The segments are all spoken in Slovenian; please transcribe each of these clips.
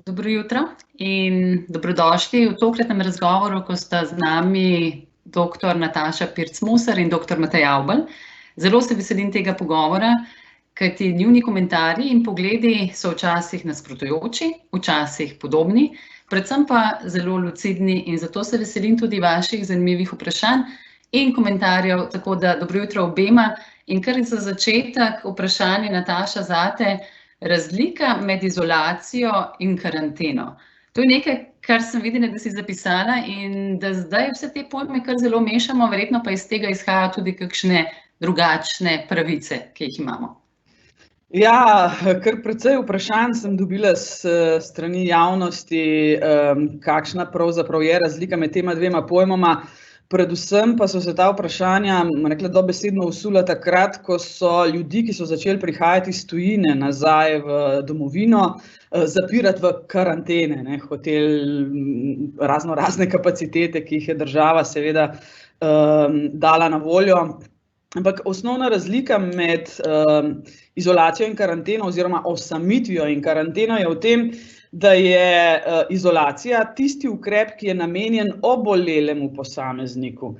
Dobro jutro in dobrodošli v tokratnem razgovoru, ko sta z nami dr. Nataša Pirc-Musar in dr. Matej Avbelj. Zelo se veselim tega pogovora, kajti njuni komentarji in pogledi so včasih nasprotujoči, včasih podobni, predvsem pa zelo lucidni, in zato se veselim tudi vaših zanimivih vprašanj in komentarjev. Tako da dobro jutro obema. In kar za začetek vprašanje, Nataša, zate. Razlika med izolacijo in karanteno. To je nekaj, kar sem videla, da si zapisala, in da zdaj vse te pojme kar zelo mešamo, verjetno pa iz tega izhajajo tudi kakšne drugačne pravice, ki jih imamo. Ja, kar precej vprašanj sem dobila s strani javnosti, kakšna pravzaprav je razlika med tema dvema pojmoma. Predvsem pa so se ta vprašanja, rekla, dobesedno vsula takrat, ko so ljudi, ki so začeli prihajati iz tujine nazaj v domovino, zapirati v karantene, hoteli razne kapacitete, ki jih je država seveda dala na voljo. Ampak osnovna razlika med izolacijo in karanteno oziroma osamitvijo in karanteno je v tem, da je izolacija tisti ukrep, ki je namenjen obolelemu posamezniku.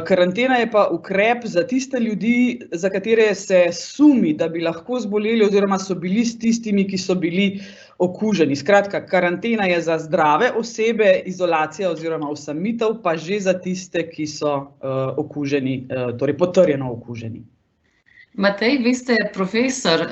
Karantena je pa ukrep za tiste ljudi, za katere se sumi, da bi lahko zboleli oziroma so bili s tistimi, ki so bili okuženi. Skratka, karantena je za zdrave osebe, izolacija oziroma osamitev pa že za tiste, ki so okuženi, torej potrjeno okuženi. Matej, vi ste profesor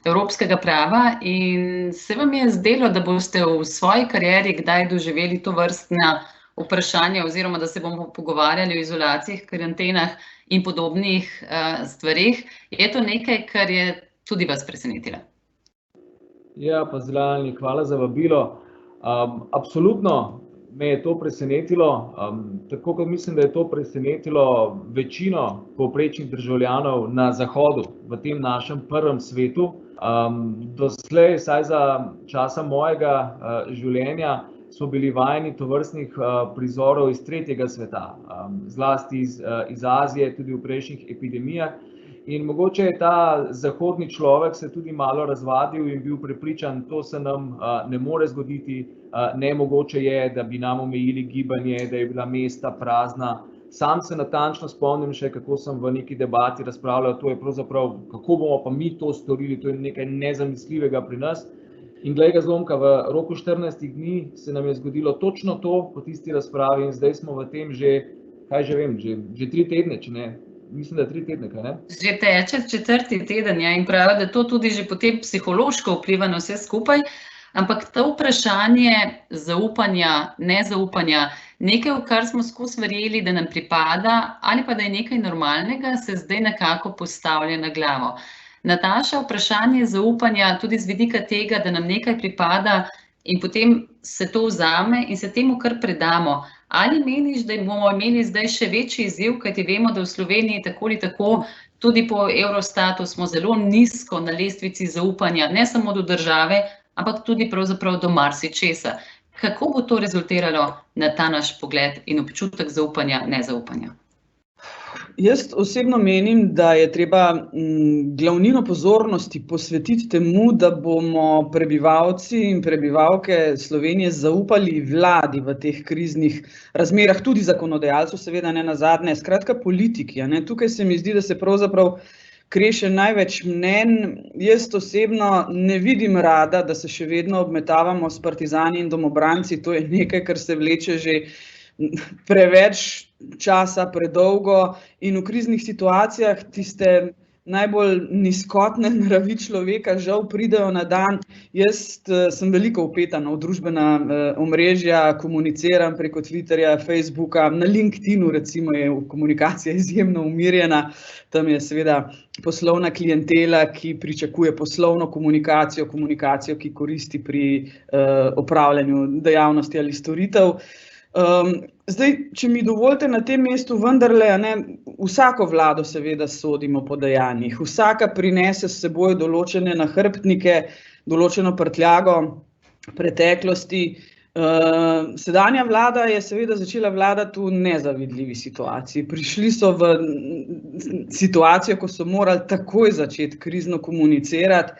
evropskega prava in se vam je zdelo, da boste v svoji karieri kdaj doživeli tovrstna vprašanja oziroma da se bomo pogovarjali o izolacijah, karantenah in podobnih stvareh? Je to nekaj, kar je tudi vas presenetilo? Ja, pozdravljeni, hvala za vabilo. Absolutno me je to presenetilo, tako kot mislim, da je to presenetilo večino povprečnih državljanov na zahodu, v tem našem prvem svetu. Doslej, saj za časa mojega življenja, smo bili vajeni tovrstnih prizorov iz tretjega sveta, zlasti iz Azije, tudi v prejšnjih epidemijah. In mogoče je ta zahodni človek se tudi malo razvadil in bil prepričan, to se nam ne more zgoditi, nemogoče je, da bi nam omejili gibanje, da je bila mesta prazna. Sam se natančno spomnim še, kako sem v neki debati razpravljal, to je pravzaprav, kako bomo pa mi to storili, to je nekaj nezamisljivega pri nas. In glej ga zlomka, v roku 14 dni se nam je zgodilo točno to po tisti razpravi in zdaj smo v tem že 3 tedne, če ne. Mislim, da 3 tedne, kaj ne? Že teče 4. teden, ja, in pravijo, da to tudi že potem psihološko vpliva na vse skupaj, ampak to vprašanje zaupanja, nezaupanja, nekaj, v kar smo skozi verjeli, da nam pripada, ali pa da je nekaj normalnega, se zdaj nekako postavlja na glavo. Nataša, vprašanje zaupanja tudi z vidika tega, da nam nekaj pripada in potem se to vzame in se temu kar predamo. Ali meniš, da bomo imeli zdaj še večji izziv, kajti vemo, da v Sloveniji tako ali tako, tudi po Eurostatu smo zelo nizko na lestvici zaupanja, ne samo do države, ampak tudi pravzaprav do marsičesa. Kako bo to rezultiralo na ta naš pogled in občutek zaupanja, nezaupanja? Jaz osebno menim, da je treba glavnino pozornosti posvetiti temu, da bomo prebivalci in prebivalke Slovenije zaupali vladi v teh kriznih razmerah, tudi zakonodajalcu, seveda ne nazadnje, skratka politiki. Tukaj se mi zdi, da se pravzaprav kreše največ mnenj. Jaz osebno ne vidim rada, da se še vedno obmetavamo s partizani in domobranci, to je nekaj, kar se vleče že preveč časa, predolgo, in v kriznih situacijah tiste najbolj nizkotne naravi človeka žal pridejo na dan. Jaz sem veliko vpeta v družbena omrežja, komuniciram preko Twitterja, Facebooka, na LinkedInu recimo je komunikacija izjemno umirjena, tam je seveda poslovna klientela, ki pričakuje poslovno komunikacijo, ki koristi pri opravljanju dejavnosti ali storitev. Zdaj, če mi dovolite na tem mestu vendarle, vsako vlado seveda sodimo po dejanjih, vsaka prinese s seboj določene nahrbtnike, določeno prtljago preteklosti. Sedanja vlada je seveda začela vladati v nezavidljivi situaciji. Prišli so v situacijo, ko so morali takoj začeti krizno komunicirati.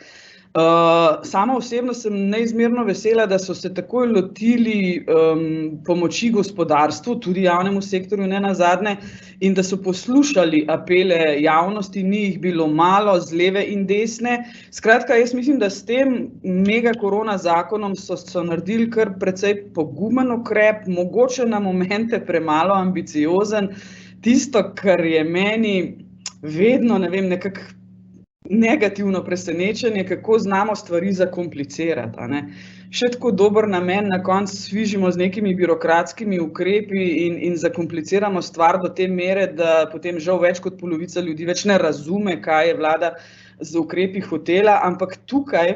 Sama osebno sem neizmerno vesela, da so se takoj lotili pomoči gospodarstvu, tudi javnemu sektorju nenazadnje, in da so poslušali apele javnosti, ni jih bilo malo z leve in desne. Skratka, jaz mislim, da s tem mega korona zakonom so naredili kar precej pogumen ukrep, mogoče na momente premalo ambiciozen. Tisto, kar je meni vedno, ne vem, nekako negativno presenečenje, kako znamo stvari zakomplicirati. Še tako dober namen na koncu svižimo z nekimi birokratskimi ukrepi in zakompliciramo stvar do te mere, da potem žal več kot polovica ljudi več ne razume, kaj je vlada z ukrepi hotela, ampak tukaj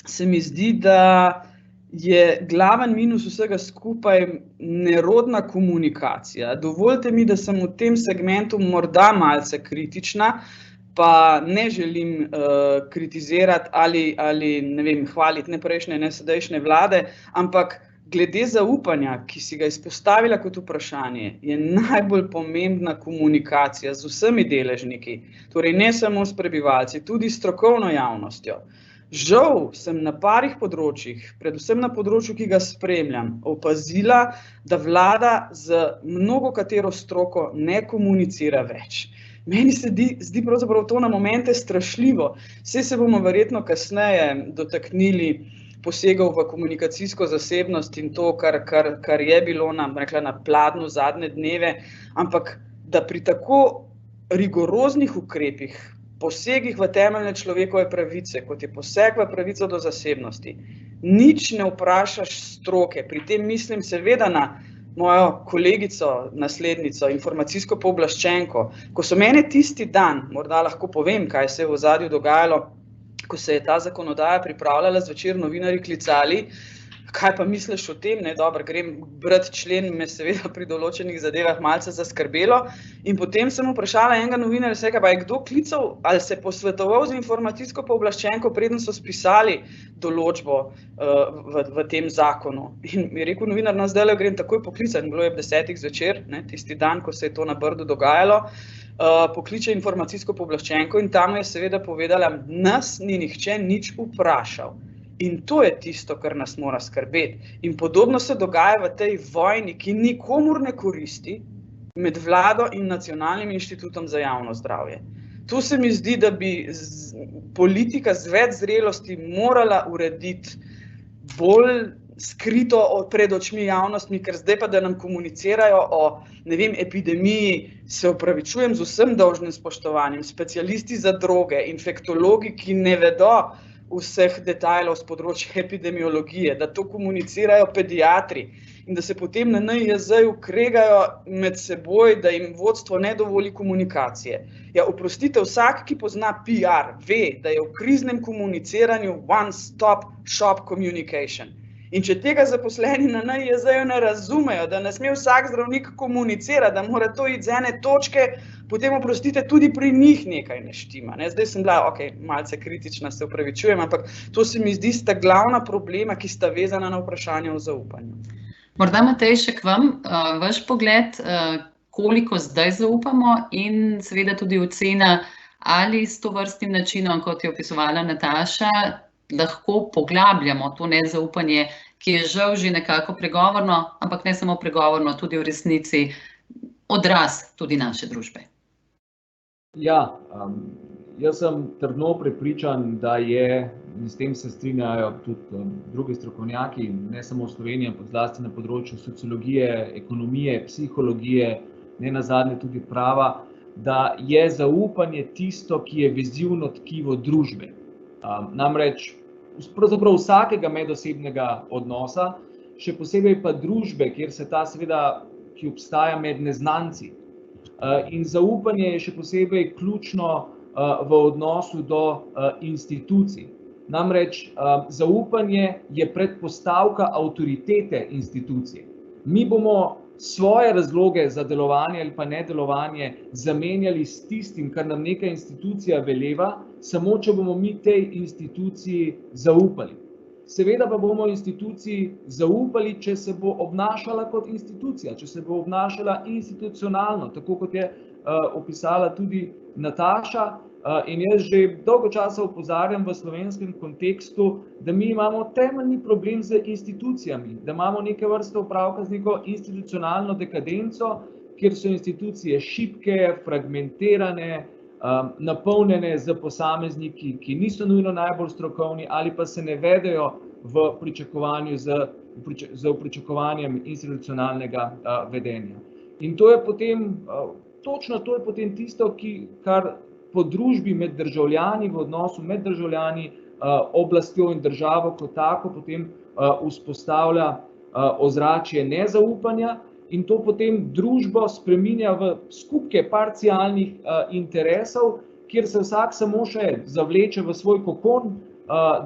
se mi zdi, da je glaven minus vsega skupaj nerodna komunikacija. Dovolite mi, da sem v tem segmentu morda malce kritična, pa ne želim kritizirati ali ne vem, hvaliti ne prejšnje, ne sedajšnje vlade, ampak glede zaupanja, ki si ga izpostavila kot vprašanje, je najbolj pomembna komunikacija z vsemi deležniki, torej ne samo s prebivalci, tudi s strokovno javnostjo. Žal sem na parih področjih, predvsem na področju, ki ga spremljam, opazila, da vlada z mnogo katero stroko ne komunicira več. Meni se zdi pravzaprav to na momente strašljivo. Saj se bomo verjetno kasneje dotaknili posegov v komunikacijsko zasebnost in to, kar je bilo na pladnju zadnje dneve, ampak da pri tako rigoroznih ukrepih, posegih v temeljne človekove pravice, kot je poseg v pravico do zasebnosti, nič ne vprašaš stroke. Pri tem mislim seveda na mojo kolegico, naslednico, informacijsko pooblaščenko. Ko so mene tisti dan, morda lahko povem, kaj se je v ozadju dogajalo, ko se je ta zakonodaja pripravljala, zvečer novinarji klicali, kaj pa misliš o tem, ne, dobro, grem brati člen, me seveda pri določenih zadevah malce zaskrbelo in potem sem vprašala enega novinarja, sekaj, pa je kdo klical ali se posvetoval z informacijsko pooblaščenko, preden so spisali določbo v tem zakonu. In mi je rekel novinar, no zdajle grem takoj poklicati, bilo je 10 zvečer, ne, tisti dan, ko se je to na Brdu dogajalo, pokliče informacijsko pooblaščenko in tam je seveda povedala, nas ni nihče nič vprašal. In to je tisto, kar nas mora skrbeti. In podobno se dogaja v tej vojni, ki nikomur ne koristi, med vlado in Nacionalnim inštitutom za javno zdravje. Tu se mi zdi, da bi politika z več zrelosti morala urediti bolj skrito pred očmi javnostmi, ker zdaj pa, da nam komunicirajo o, ne vem, epidemiji, se opravičujem z vsem dolžnim spoštovanjem, specialisti za droge, infektologi, ki ne vedo vseh detajlov z področja epidemiologije, da to komunicirajo pediatri in da se potem na NIJZ-ju kregajo med seboj, da jim vodstvo ne dovoli komunikacije. Ja, oprostite, vsak, ki pozna PR, ve, da je v kriznem komuniciranju one-stop shop communication. In če tega zaposleni na NIJZ-ju ne razumejo, da ne sme vsak zdravnik komunicirati, da mora to iti z ene točke, potem oprostite, tudi pri njih nekaj ne štima. Zdaj sem bila, malce kritična, se opravičujem, ampak to se mi zdi sta glavna problema, ki sta vezana na vprašanje o zaupanju. Morda, Matej, še k vam, vaš pogled, koliko zdaj zaupamo in seveda tudi ocena, ali s tovrstnim načinom, kot je opisovala Nataša, lahko poglabljamo to nezaupanje, ki je žal že nekako pregovorno, ampak ne samo pregovorno, tudi v resnici odraz tudi naše družbe. Ja, jaz sem trdno prepričan, da je, in s tem se strinjajo tudi drugi strokovnjaki, ne samo v Sloveniji, ampak zlasti na področju sociologije, ekonomije, psihologije, ne nazadnje tudi prava, da je zaupanje tisto, ki je vezivno tkivo družbe. Namreč pravzaprav vsakega medosebnega odnosa, še posebej pa družbe, kjer se ta seveda, ki obstaja med neznanci. In zaupanje je še posebej ključno v odnosu do institucij. Namreč zaupanje je predpostavka avtoritete institucije. Mi bomo svoje razloge za delovanje ali pa nedelovanje zamenjali s tistim, kar nam neka institucija veleva, samo če bomo mi tej instituciji zaupali. Seveda pa bomo instituciji zaupali, če se bo obnašala kot institucija, če se bo obnašala institucionalno, tako kot je opisala tudi Nataša, In jaz že dolgo časa opozarjam v slovenskem kontekstu, da mi imamo temeljni problem z institucijami, da imamo neke vrste opravka z neko institucionalno dekadenco, kjer so institucije šibke, fragmentirane, napolnjene z posamezniki, ki niso nujno najbolj strokovni ali pa se ne vedejo v pričakovanju z pričakovanjem institucionalnega vedenja. In to je potem, točno to je potem tisto, kar po družbi med državljani, v odnosu med državljani, oblastjo in državo kot tako potem vzpostavlja ozračje nezaupanja in to potem družbo spreminja v skupke parcialnih interesov, kjer se vsak samo še zavleče v svoj kokon,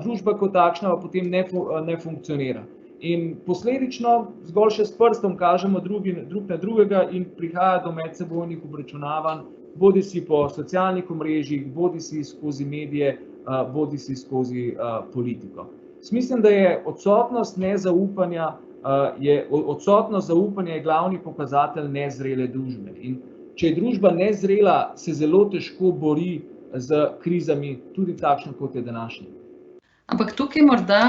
družba kot takšna pa potem ne funkcionira. In posledično zgolj še s prstom kažemo drug na drugega in prihaja do medsebojnih obračunavanj, bodisi po socialnih omrežjih, bodisi skozi medije, bodisi skozi politiko. Mislim, da je odsotnost nezaupanja, odsotnost zaupanja je glavni pokazatelj nezrele družbe. In če je družba nezrela, se zelo težko bori z krizami, tudi takšno, kot je današnja. Ampak tukaj morda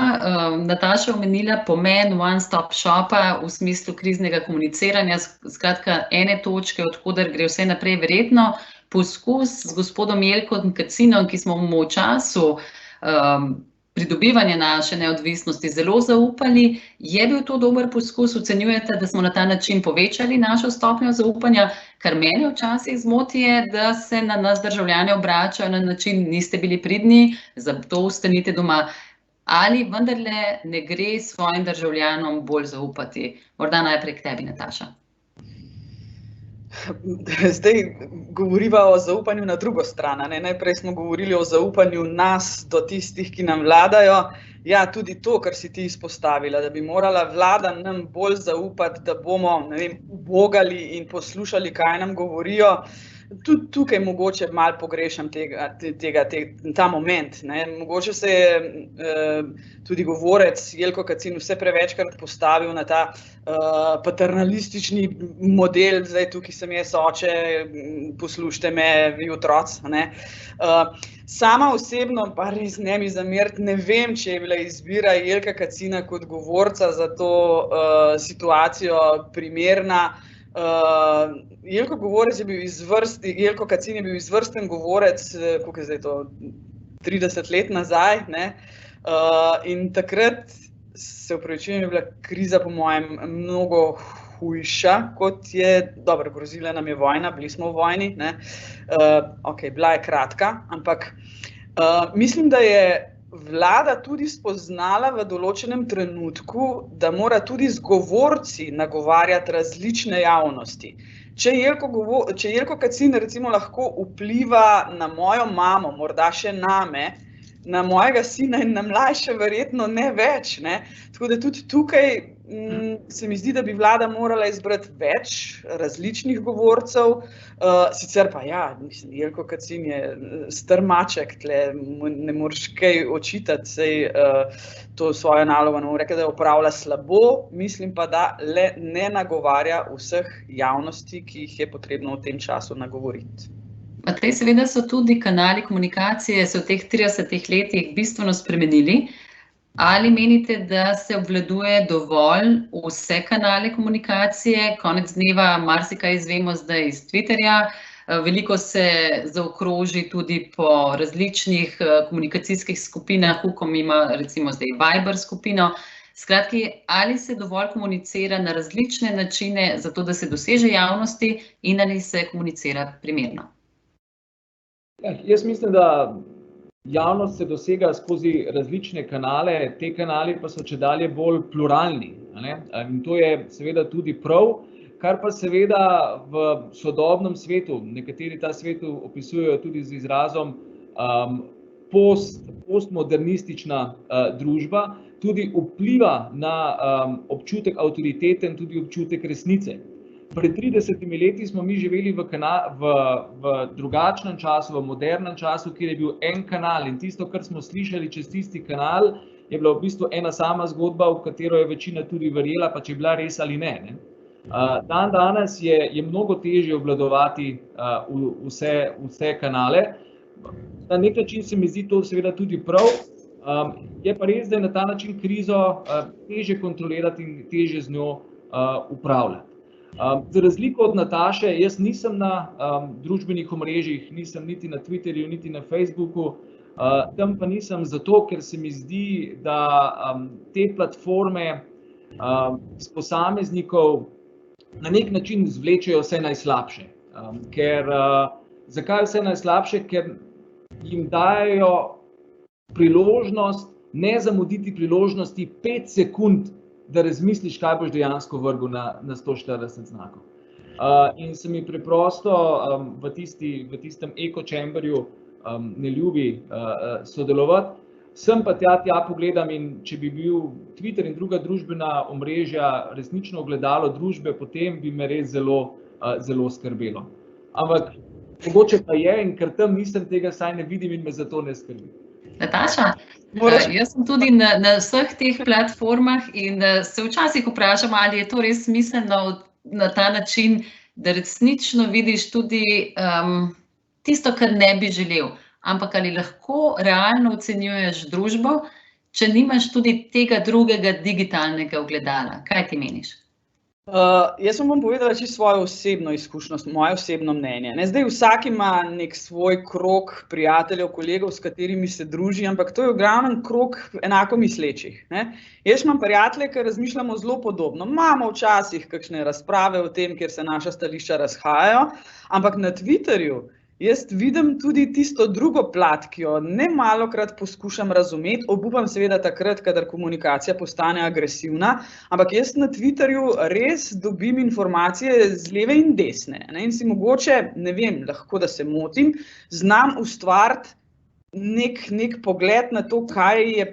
Nataša omenila pomen one-stop shopa v smislu kriznega komuniciranja, skratka ene točke, od koder gre vse naprej, verjetno poskus z gospodom Jelkom Kacinom, ki smo mu v času pridobivanja naše neodvisnosti zelo zaupali. Je bil to dober poskus? Ocenjujete, da smo na ta način povečali našo stopnjo zaupanja? Kar mene včasih zmoti je, da se na nas državljane obračajo na način, niste bili pridni, zato ostanite doma. Ali vendarle ne gre svojim državljanom bolj zaupati? Morda najprej k tebi, Nataša. Zdaj govoriva o zaupanju na drugo stran. Najprej smo govorili o zaupanju nas do tistih, ki nam vladajo. Ja, tudi to, kar si ti izpostavila, da bi morala vlada nam bolj zaupati, da bomo, ubogali in poslušali, kaj nam govorijo. Tudi tukaj mogoče malo pogrešam ta moment. Mogoče se je tudi govorec Jelko Kacin vse prevečkrat postavil na ta paternalistični model, zdaj tukaj sem jaz oče, poslušajte me, vi otroci. Sama osebno, pa res ne mi zameriti, ne vem, če je bila izbira Jelka Kacina kot govorca za to situacijo primerna. Jelko Kacin je bil izvrsten govorec, koliko je zdaj to, 30 let nazaj, in takrat, se opravičujem, je bila kriza po mojem mnogo hujša, kot je, dobro, grozila nam je vojna, bili smo v vojni, bila je kratka, ampak mislim, da je vlada tudi spoznala v določenem trenutku, da mora tudi z govorci nagovarjati različne javnosti. Če Jelko Kacin recimo lahko vpliva na mojo mamo, morda še name, na mojega sina in na mlajše verjetno ne več. Tako da tudi tukaj se mi zdi, da bi vlada morala izbrati več različnih govorcev. Sicer pa ja, mislim, Jelko Kacin je star maček, tle ne moreš kaj očitati, saj to svojo nalogo ne bom rekla, da opravlja slabo, mislim pa, da le ne nagovarja vseh javnosti, ki jih je potrebno v tem času nagovoriti. Matej, seveda so tudi kanali komunikacije se v teh 30 letih bistveno spremenili. Ali menite, da se obvladuje dovolj vse kanale komunikacije? Konec dneva marsikaj izvemo zdaj iz Twitterja, veliko se zaokroži tudi po različnih komunikacijskih skupinah, Ukom ima recimo zdaj Viber skupino. Skratki, ali se dovolj komunicira na različne načine, zato da se doseže javnosti in ali se komunicira primerno? Jaz mislim, da javnost se dosega skozi različne kanale, te kanali pa so čedalje bolj pluralni. In to je seveda tudi prav, kar pa seveda v sodobnem svetu, nekateri ta svet opisujejo tudi z izrazom postmodernistična družba, tudi vpliva na občutek avtoritete in tudi občutek resnice. Pred 30 leti smo mi živeli v drugačnem času, v modernem času, kjer je bil en kanal in tisto, kar smo slišali čez tisti kanal, je bila v bistvu ena sama zgodba, v katero je večina tudi verjela, pa če je bila res ali ne. Danes je mnogo težje obvladovati vse kanale. Na nek način se mi zdi to seveda tudi prav. Je pa res, da je na ta način krizo težje kontrolirati in težje z njo upravljati. Za razliko od Nataše, jaz nisem na družbenih omrežjih, nisem niti na Twitterju, niti na Facebooku, tam pa nisem zato, ker se mi zdi, da te platforme iz posameznikov na nek način zvlečejo vse najslabše. Zakaj vse najslabše? Ker jim dajejo priložnost, ne zamuditi priložnosti 5 sekund, da razmisliš, kaj boš dejansko vrgel na 140 znakov. In se mi preprosto v tistem echo chamberju ne ljubi sodelovati. Sem pa tja pogledam in če bi bil Twitter in druga družbena omrežja resnično ogledalo družbe, potem bi me res zelo skrbelo. Ampak mogoče pa je, in ker tam nisem, tega saj ne vidim in me zato ne skrbi. Nataša, jaz sem tudi na vseh teh platformah in se včasih vprašam, ali je to res smiselno na ta način, da resnično vidiš tudi tisto, kar ne bi želel. Ampak ali lahko realno ocenjuješ družbo, če nimaš tudi tega drugega digitalnega ogledala? Kaj ti meniš? Jaz vam bom povedala čisto svojo osebno izkušnjo, moje osebno mnenje. Zdaj vsak ima nek svoj krog prijateljev, kolegov, s katerimi se druži, ampak to je v glavnem krog enako mislečih. Jaz imam prijatelje, ki razmišljamo zelo podobno. Imamo včasih kakšne razprave o tem, kjer se naša stališča razhajajo, ampak na Twitterju jaz vidim tudi tisto drugo plat, ki jo nemalokrat poskušam razumeti, obupam seveda takrat, kadar komunikacija postane agresivna, ampak jaz na Twitterju res dobim informacije z leve in desne. In si mogoče, ne vem, lahko da se motim, znam ustvariti nek pogled na to, kaj je,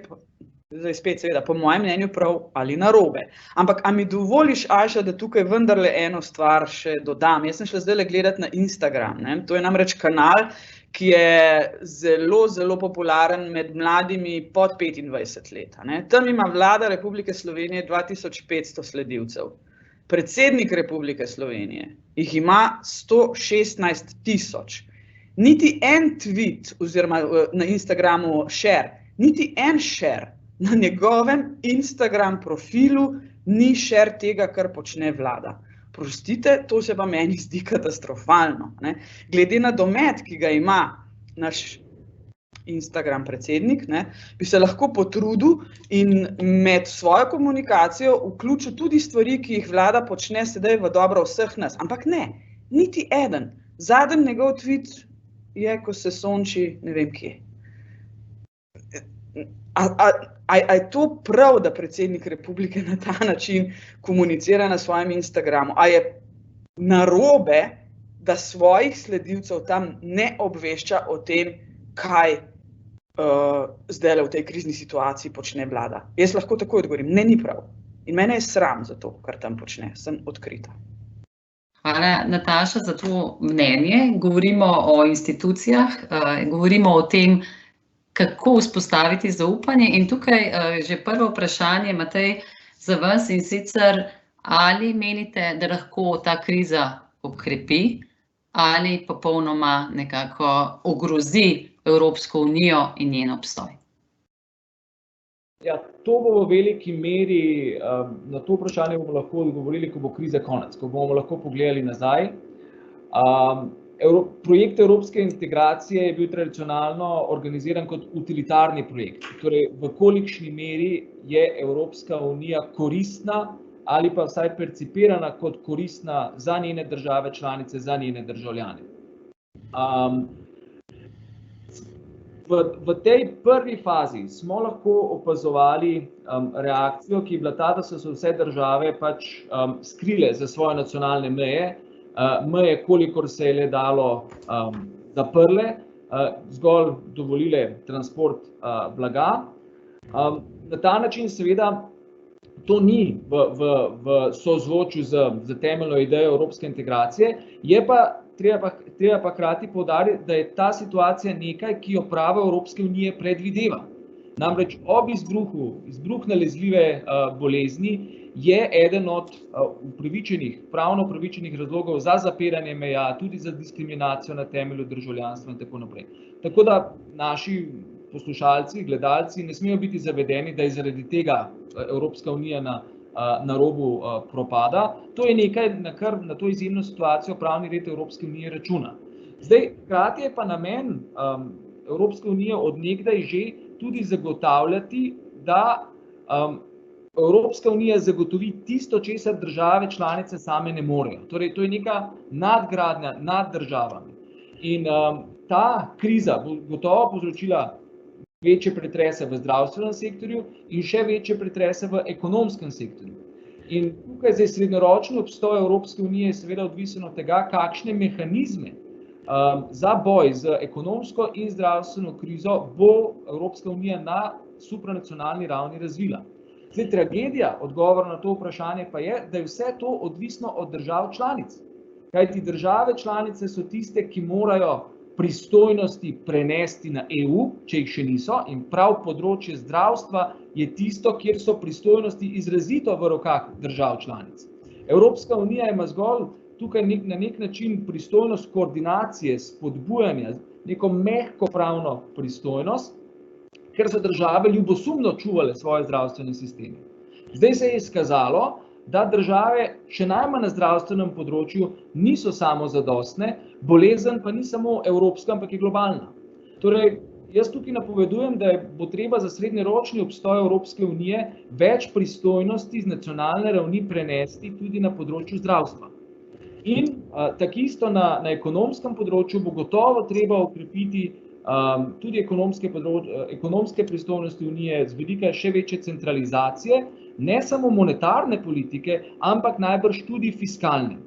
zdaj spet seveda, po mojem mnenju prav ali narobe. Ampak a mi dovoliš, Ajša, da tukaj vendarle eno stvar še dodam? Jaz sem šla zdajle gledati na Instagram. To je namreč kanal, ki je zelo popularen med mladimi pod 25 let. Tam ima Vlada Republike Slovenije 2500 sledilcev. Predsednik Republike Slovenije jih ima 116 000. Niti en tweet oziroma na Instagramu share, niti en share na njegovem Instagram profilu ni share tega, kar počne vlada. Prostite, to se pa meni zdi katastrofalno. Glede na domet, ki ga ima naš Instagram predsednik, bi se lahko potrudil in med svojo komunikacijo vključil tudi stvari, ki jih vlada počne sedaj v dobro vseh nas. Ampak ne, niti eden. Zadnji njegov tweet je, ko se sonči ne vem kje. A je to prav, da predsednik republike na ta način komunicira na svojem Instagramu? A je narobe, da svojih sledilcev tam ne obvešča o tem, kaj zdajle v tej krizni situaciji počne vlada? Jaz lahko takoj odgovorim, ne, ni prav. In mene je sram za to, kar tam počne. Sem odkrita. Hvala, Nataša, za to mnenje. Govorimo o institucijah, govorimo o tem, kako vzpostaviti zaupanje. In tukaj že prvo vprašanje, Matej, za vas, in sicer, ali menite, da lahko ta kriza okrepi ali popolnoma nekako ogrozi Evropsko unijo in njen obstoj? Ja, to bo v veliki meri, na to vprašanje bomo lahko odgovorili, ko bo kriza konec, ko bomo lahko pogledali nazaj. Projekt evropske integracije je bil tradicionalno organiziran kot utilitarni projekt. Torej, v kolikšni meri je Evropska unija koristna ali pa vsaj percipirana kot koristna za njene države članice, za njene državljane. V tej prvi fazi smo lahko opazovali reakcijo, ki je bila ta, da so se vse države pač skrile za svoje nacionalne meje, kolikor se je le dalo, zaprle, zgolj dovolile transport blaga. Na ta način seveda to ni v sozvočju z temeljno idejo evropske integracije, je pa treba pa hkrati poudariti, da je ta situacija nekaj, ki jo pravo Evropske unije predvideva. Namreč ob izbruh nalezljive bolezni je eden od pravno upravičenih razlogov za zapiranje meja, tudi za diskriminacijo na temelju državljanstva in tako naprej. Tako da naši poslušalci, gledalci ne smejo biti zavedeni, da je zaradi tega Evropska unija na robu propada. To je nekaj, na kar na to izjemno situacijo pravni red Evropske unije računa. Zdaj, hkrati je pa namen Evropske unije od nekdaj že tudi zagotavljati, da Evropska unija zagotovi tisto, česar države članice same ne morejo. Torej, to je neka nadgradnja nad državami. In ta kriza bo gotovo povzročila večje pretrese v zdravstvenem sektorju in še večje pretrese v ekonomskem sektorju. In tukaj zdaj srednjeročni obstoj Evropske unije je seveda odvisen od tega, kakšne mehanizme za boj z ekonomsko in zdravstveno krizo bo Evropska unija na supranacionalni ravni razvila. Zdaj, tragedija odgovora na to vprašanje pa je, da je vse to odvisno od držav članic. Kajti države članice so tiste, ki morajo pristojnosti prenesti na EU, če jih še niso, in prav področje zdravstva je tisto, kjer so pristojnosti izrazito v rokah držav članic. Evropska unija ima zgolj tukaj na nek način pristojnost koordinacije, spodbujanja, neko mehko pravno pristojnost, ker so države ljubosumno čuvale svoje zdravstvene sisteme. Zdaj se je izkazalo, da države še najmanj na zdravstvenem področju niso samozadostne, bolezen pa ni samo evropska, ampak je globalna. Torej, jaz tukaj napovedujem, da bo treba za srednjeročni obstoj Evropske unije več pristojnosti z nacionalne ravni prenesti tudi na področju zdravstva. In takisto na ekonomskem področju bo gotovo treba okrepiti tudi ekonomske pristojnosti unije z vidika še večje centralizacije, ne samo monetarne politike, ampak najbrž tudi fiskalne.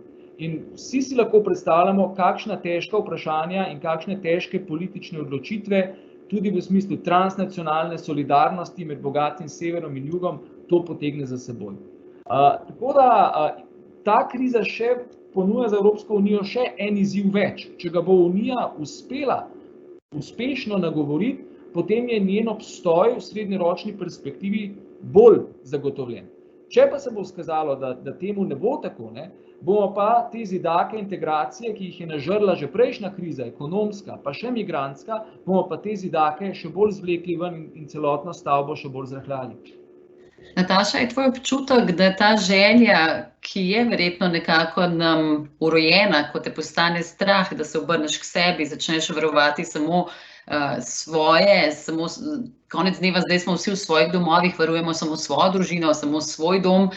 In vsi si lahko predstavljamo, kakšna težka vprašanja in kakšne težke politične odločitve, tudi v smislu transnacionalne solidarnosti med bogatim severom in jugom, to potegne za seboj. Tako da ta kriza še ponuja za Evropsko unijo še en izziv več. Če ga bo Unija uspela uspešno nagovoriti, potem je njen obstoj v srednjeročni perspektivi bolj zagotovljen. Če pa se bo izkazalo, da temu ne bo tako, bomo pa te zidake integracije, ki jih je nažrla že prejšnja kriza, ekonomska, pa še migrantska, bomo pa te zidake še bolj zvlekli ven in celotno stavbo še bolj zrahljali. Nataša, je tvoj občutek, da ta želja, ki je verjetno nekako nam urojena, ko te postane strah, da se obrneš k sebi, začneš varovati samo svoje, konec dneva, zdaj smo vsi v svojih domovih, varujemo samo svojo družino, samo svoj dom.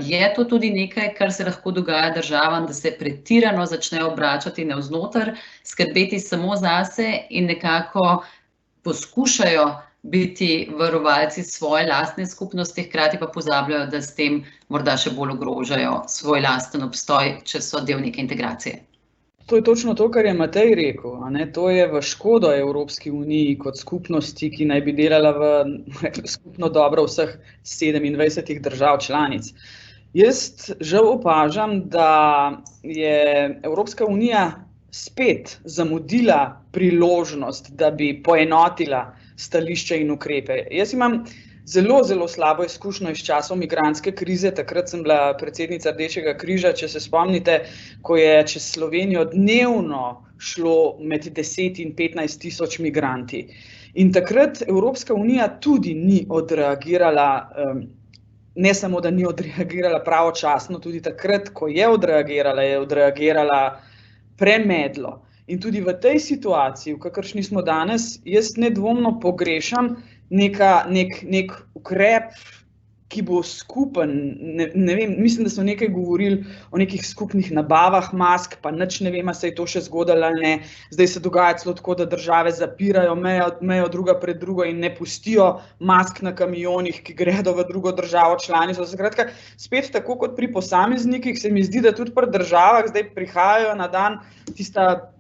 Je to tudi nekaj, kar se lahko dogaja državam, da se pretirano začne obračati navznoter, skrbeti samo zase in nekako poskušajo biti varovalci svoje lastne skupnosti, hkrati pa pozabljajo, da s tem morda še bolj ogrožajo svoj lasten obstoj, če so del neke integracije. To je točno to, kar je Matej rekel. To je v škodo Evropski uniji kot skupnosti, ki naj bi delala v skupno dobro vseh 27 držav članic. Jaz žal opažam, da je Evropska unija spet zamudila priložnost, da bi poenotila stališča in ukrepe. Jaz imam zelo slabo izkušnjo iz časov migrantske krize. Takrat sem bila predsednica Rdečega križa, če se spomnite, ko je čez Slovenijo dnevno šlo med 10 in 15 tisoč migranti. In takrat Evropska unija tudi ni odreagirala, ne samo, da ni odreagirala pravočasno, tudi takrat, ko je odreagirala premedlo. In tudi v tej situaciji, v kakršni smo danes, jaz nedvomno pogrešam nek ukrep, ki bo skupen. Ne vem, mislim, da smo nekaj govorili o nekih skupnih nabavah mask, pa nič ne vem, a se je to še zgodilo ali ne. Zdaj se dogaja celo tako, da države zapirajo mejo druga pred drugo in ne pustijo mask na kamionih, ki gredo v drugo državo članico. Skratka, spet tako kot pri posameznikih, se mi zdi, da tudi pri državah zdaj prihajajo na dan tista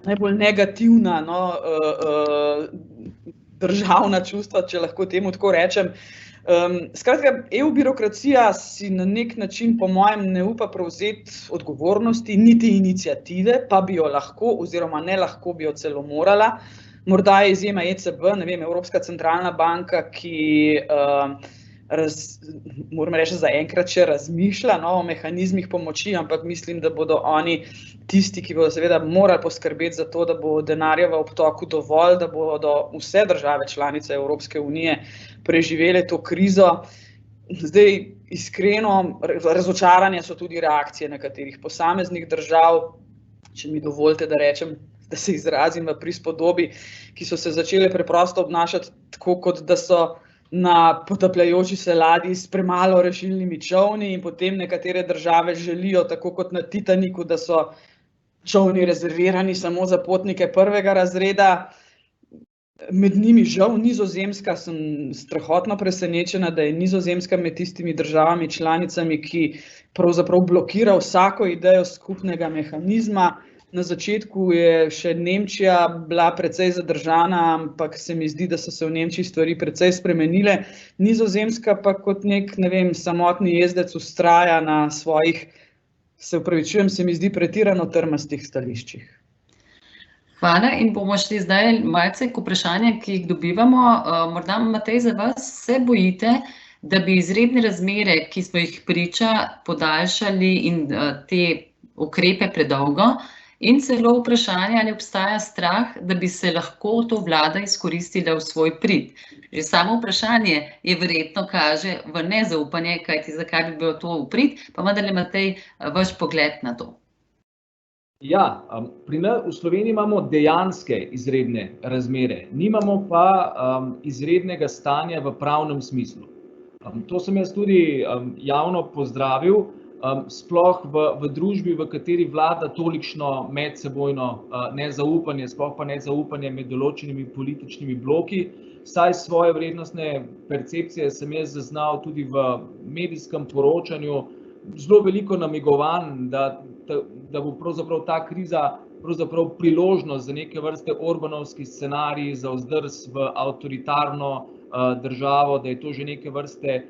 najbolj negativna državna čustva, če lahko temu tako rečem. Skratka, EU birokracija si na nek način, po mojem, ne upa prevzeti odgovornosti, niti iniciative, pa bi jo lahko, oziroma ne lahko bi jo celo morala. Morda je izjema ECB, ne vem, Evropska centralna banka, ki moram reči, zaenkrat še razmišlja o mehanizmih pomoči, ampak mislim, da bodo oni tisti, ki bodo seveda morali poskrbeti za to, da bo denarja v obtoku dovolj, da bodo vse države članice Evropske unije preživele to krizo. Zdaj, iskreno, razočaranje so tudi reakcije nekaterih posameznih držav, če mi dovolite, da rečem, da se izrazim v prispodobi, ki so se začele preprosto obnašati tako, kot da so na potapljajoči se ladji s premalo rešilnimi čolni, in potem nekatere države želijo, tako kot na Titaniku, da so čolni rezervirani samo za potnike prvega razreda. Med njimi žal Nizozemska, sem strahotno presenečena, da je Nizozemska med tistimi državami članicami, ki pravzaprav blokira vsako idejo skupnega mehanizma. Na začetku je še Nemčija bila precej zadržana, ampak se mi zdi, da so se v Nemčiji stvari precej spremenile. Nizozemska pa kot nek, ne vem, samotni jezdec vztraja na svojih, se opravičujem, se mi zdi pretirano trmastih stališčih. Hvala, in bomo šli zdaj malce k vprašanjem, ki jih dobivamo. Morda, Matej, za vas se bojite, da bi izredne razmere, ki smo jih priča, podaljšali in te ukrepe predolgo? In celo vprašanje, ali obstaja strah, da bi se lahko to vlada izkoristila v svoj prid. Že samo vprašanje je verjetno kaže v nezaupanje, kajti zakaj bi bilo to v prid, pa vendarle, Matej, vaš pogled na to. Ja, pri nas v Sloveniji imamo dejanske izredne razmere, nimamo pa izrednega stanja v pravnem smislu. To sem jaz tudi javno pozdravil, sploh v družbi, v kateri vlada tolikšno medsebojno nezaupanje, sploh pa nezaupanje med določenimi političnimi bloki. Saj svoje vrednostne percepcije sem jaz zaznal tudi v medijskem poročanju, zelo veliko namigovanj, da bo pravzaprav ta kriza pravzaprav priložnost za neke vrste orbanovski scenarij, za vzdrs v avtoritarno državo, da je to že neke vrste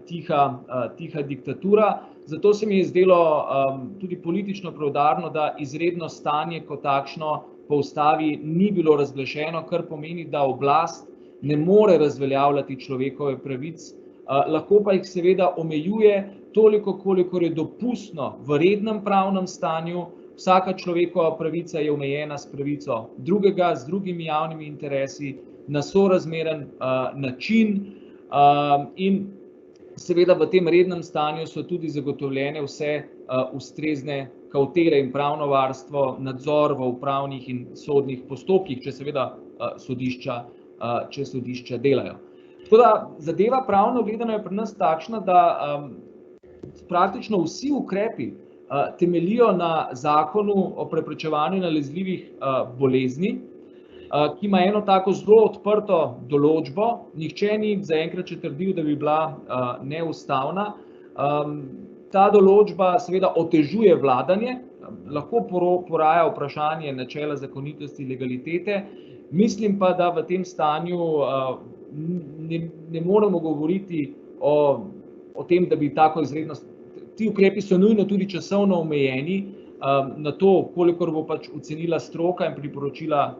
tiha diktatura. Zato se mi je zdelo tudi politično preudarno, da izredno stanje kot takšno po ustavi ni bilo razglašeno, kar pomeni, da oblast ne more razveljavljati človekove pravic, lahko pa jih seveda omejuje toliko, kolikor je dopustno v rednem pravnem stanju. Vsaka človekova pravica je omejena s pravico drugega, z drugimi javnimi interesi, na sorazmeren način, in seveda v tem rednem stanju so tudi zagotovljene vse ustrezne kavtele in pravno varstvo, nadzor v upravnih in sodnih postopkih, če seveda sodišča delajo. Tako da zadeva pravno gledano je pri nas takšna, da praktično vsi ukrepi temeljijo na Zakonu o preprečevanju nalezljivih bolezni, ki ima eno tako zelo odprto določbo. Nihče ni zaenkrat še trdil, da bi bila neustavna. Ta določba seveda otežuje vladanje, lahko poraja vprašanje načela zakonitosti, legalitete. Mislim pa, da v tem stanju ne moremo govoriti o tem, da bi tako izrednost. Ti ukrepi so nujno tudi časovno omejeni, na to, kolikor bo pač ocenila stroka in priporočila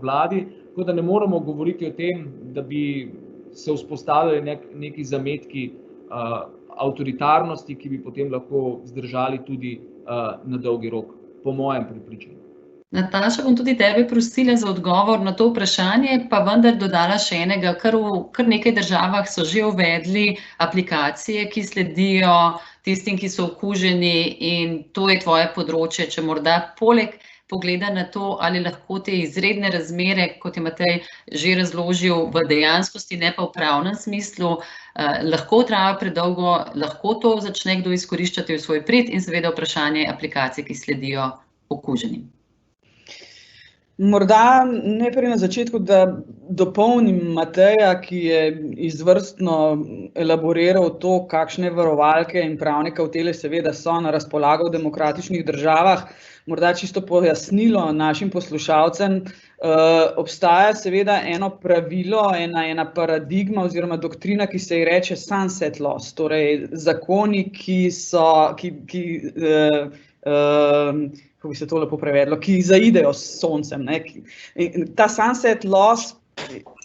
vladi, tako da ne moremo govoriti o tem, da bi se vzpostavljali neki zametki avtoritarnosti, ki bi potem lahko zdržali tudi na dolgi rok, po mojem prepričanju. Nataša, bom tudi tebe prosila za odgovor na to vprašanje, pa vendar dodala še enega. Kar nekaj državah so že uvedli aplikacije, ki sledijo tistim, ki so okuženi, in to je tvoje področje. Če morda poleg pogleda na to, ali lahko te izredne razmere, kot je Matej že razložil, v dejanskosti, ne pa v pravnem smislu, lahko traja predolgo, lahko to začne kdo izkoriščati v svoj prid, in seveda vprašanje aplikacij, ki sledijo okuženim. Morda najprej na začetku, da dopolnim Mateja, ki je izvrstno elaboriral to, kakšne varovalke in pravne kavtele seveda so na razpolago v demokratičnih državah. Morda čisto pojasnilo našim poslušalcem. Obstaja seveda eno pravilo, ena paradigma oziroma doktrina, ki se ji reče sunset laws, torej zakoni, kako bi se to lepo prevedlo, ki zaidejo s soncem. Ta sunset laws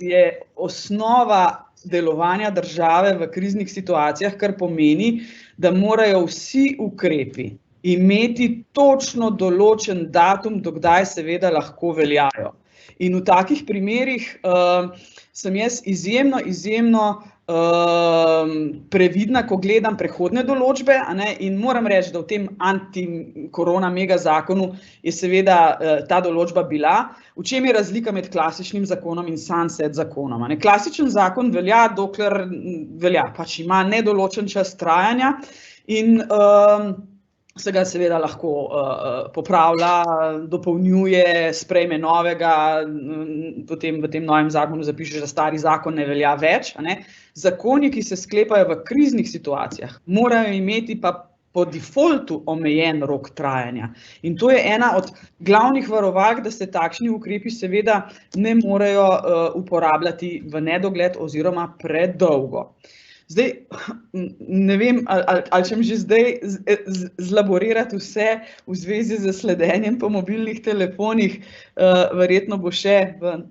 je osnova delovanja države v kriznih situacijah, kar pomeni, da morajo vsi ukrepi imeti točno določen datum, do kdaj seveda lahko veljajo. In v takih primerih sem jaz izjemno previdna, ko gledam prehodne določbe, in moram reči, da v tem anti-korona mega zakonu je seveda ta določba bila. V čem je razlika med klasičnim zakonom in sunset zakonom? Klasičen zakon velja, dokler velja, pač ima nedoločen čas trajanja in se ga seveda lahko popravlja, dopolnjuje, sprejme novega, potem v tem novem zakonu zapišeš, da stari zakon ne velja več. Zakoni, ki se sklepajo v kriznih situacijah, morajo imeti pa po defaultu omejen rok trajanja. In to je ena od glavnih varovalk, da se takšni ukrepi seveda ne morejo uporabljati v nedogled oziroma predolgo. Zdaj, ne vem, ali ćem že zdaj zlaborirati vse v zvezi z sledenjem po mobilnih telefonih, verjetno bo še v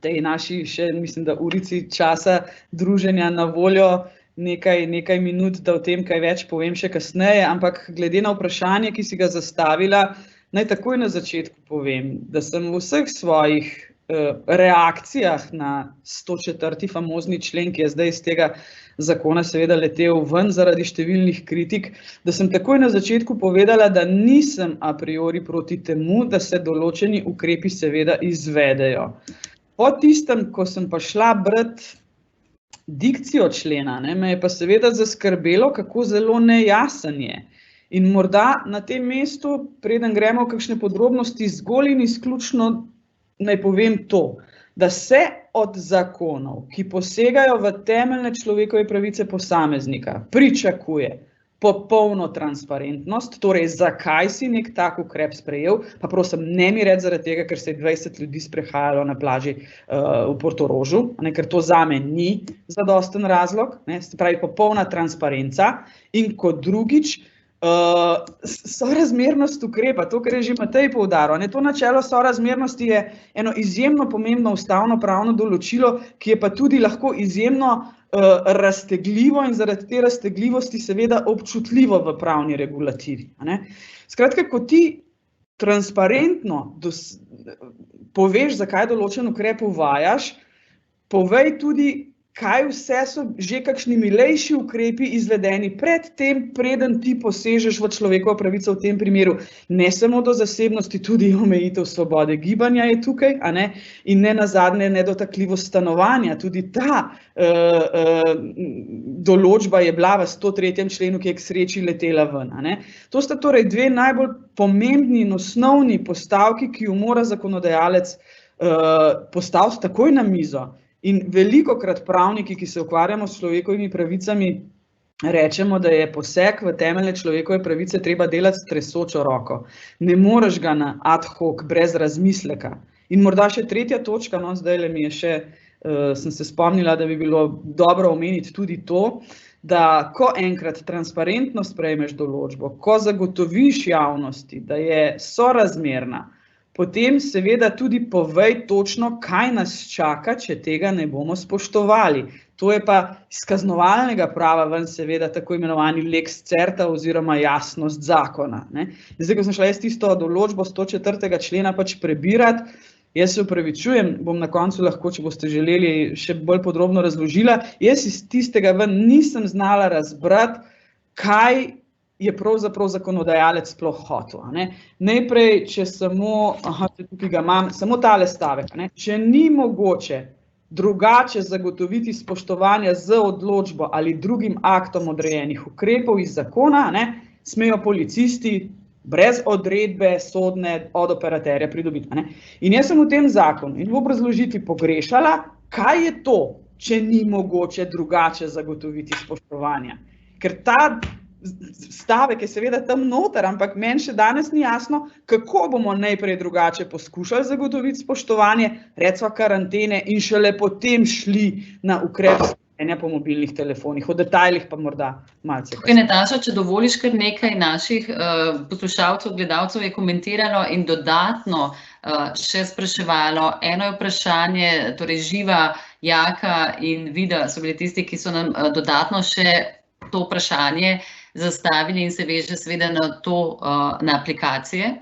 tej naši, mislim, da urici časa druženja na voljo nekaj minut, da o tem kaj več povem še kasneje, ampak glede na vprašanje, ki si ga zastavila, naj takoj na začetku povem, da sem v vseh svojih reakcijah na 104. famozni člen, ki je zdaj iz tega zakona seveda letel ven zaradi številnih kritik, da sem takoj na začetku povedala, da nisem a priori proti temu, da se določeni ukrepi seveda izvedejo. Po tistem, ko sem pa šla brati dikcijo člena, me je pa seveda zaskrbelo, kako zelo nejasen je. In morda na tem mestu, preden gremo v kakšne podrobnosti, zgolj in izključno naj povem to, da se od zakonov, ki posegajo v temeljne človekove pravice posameznika, pričakuje popolno transparentnost, torej zakaj si nek tak ukrep sprejel, pa prosim, ne mi reči zaradi tega, ker se je 20 ljudi sprehajalo na plaži v Portorožu, ker to zame ni zadosten razlog, se pravi popolna transparenca, in kot drugič, sorazmernost ukrepa, to, kar je že Matej poudaril. To načelo sorazmernosti je eno izjemno pomembno ustavno-pravno določilo, ki je pa tudi lahko izjemno raztegljivo in zaradi te raztegljivosti seveda občutljivo v pravni regulativi. Skratka, ko ti transparentno poveš, zakaj določen ukrep uvajaš, povej tudi, kaj vse so že kakšni milejši ukrepi izvedeni pred tem, preden ti posežeš v človekovo pravico v tem primeru. Ne samo do zasebnosti, tudi omejitev svobode gibanja je tukaj, in ne nazadnje nedotakljivost stanovanja. Tudi ta določba je bila v 103. členu, ki je k sreči letela ven. To sta torej dve najbolj pomembni in osnovni postavki, ki jo mora zakonodajalec postaviti takoj na mizo. In velikokrat pravniki, ki se ukvarjamo s človekovimi pravicami, rečemo, da je poseg v temeljne človekove pravice treba delati s tresočo roko. Ne moreš ga na ad hoc, brez razmisleka. In morda še tretja točka, zdajle mi je še, sem se spomnila, da bi bilo dobro omeniti tudi to, da ko enkrat transparentno sprejmeš določbo, ko zagotoviš javnosti, da je sorazmerna, potem seveda tudi povej točno, kaj nas čaka, če tega ne bomo spoštovali. To je pa iz kaznovalnega prava ven seveda tako imenovani lex certa oziroma jasnost zakona. Zdaj, ko sem šla jaz tisto določbo 104. člena pač prebirati, jaz se opravičujem, bom na koncu lahko, če boste želeli, še bolj podrobno razložila, jaz iz tistega ven nisem znala razbrati, kaj je pravzaprav zakonodajalec sploh hotel. Najprej, če samo, tukaj ga imam, samo tale stavek, če ni mogoče drugače zagotoviti spoštovanja z odločbo ali drugim aktom odrejenih ukrepov iz zakona, smejo policisti brez odredbe sodne od operaterja pridobiti. In jaz sem v tem zakonu in v obrazložitvi pogrešala, kaj je to, če ni mogoče drugače zagotoviti spoštovanja. Ker ta stavek je seveda tam noter, ampak meni še danes ni jasno, kako bomo najprej drugače poskušali zagotoviti spoštovanje, recimo karantene, in šele potem šli na ukrep sledenja po mobilnih telefonih. O detajlih pa morda malce. Tukaj, Nataša, če dovoliš, kar nekaj naših poslušalcev, gledalcev je komentiralo in dodatno še spraševalo. Eno je vprašanje, torej Živa Jaka in Vida so bili tisti, ki so nam dodatno še to vprašanje zastavili in se veže seveda na to, na aplikacije.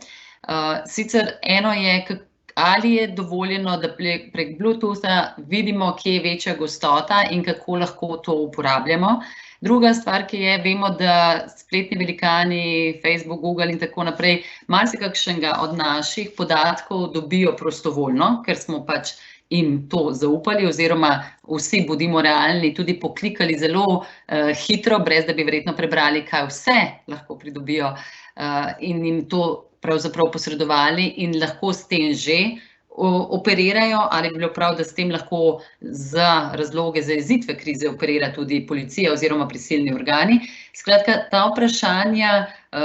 Sicer eno je, ali je dovoljeno, da prek Bluetootha vidimo, kje je večja gostota in kako lahko to uporabljamo. Druga stvar, ki je, vemo, da spletni velikani, Facebook, Google in tako naprej, marsikakšnega od naših podatkov dobijo prostovoljno, ker smo pač jim to zaupali, oziroma vsi, bodimo realni, tudi poklikali zelo hitro, brez da bi verjetno prebrali, kaj vse lahko pridobijo, in jim to pravzaprav posredovali in lahko s tem že operirajo, ali bi bilo prav, da s tem lahko za razloge zajezitve krize operira tudi policija oziroma prisilni organi. Skratka, ta vprašanja,